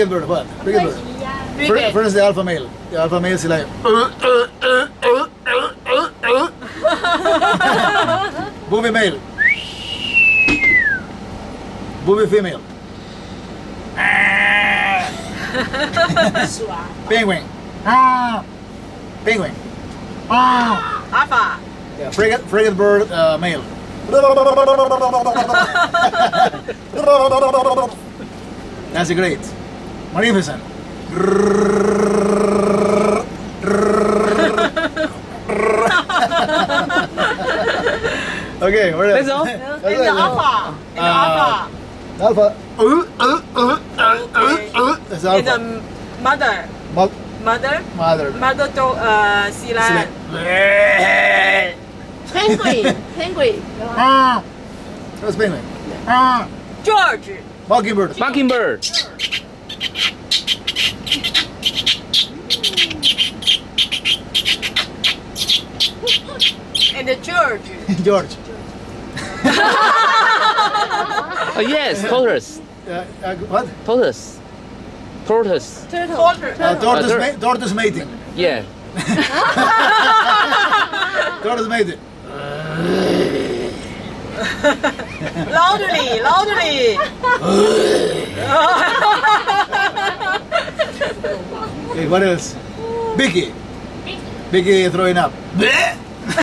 bird, what? Frigate bird. First the alpha male. The alpha male is like. Booby male. Booby female. Penguin. Penguin. Alpha. Yeah, frigate bird male. That's great. Magnificent. Okay, where Let's go. In the alpha. In the alpha. Alpha. That's In the alpha. mother. Mother. Mother. To sea lion. Penguin. That's penguin. George. Mockingbird. Mockingbird. And the George. George. Oh, yes, tortoise. What? Tortoise. Tortoise. Tortoise. Tortoise mating. Yeah. Tortoise mating. Loudly. Okay, what else? Vicky. Vicky throwing up.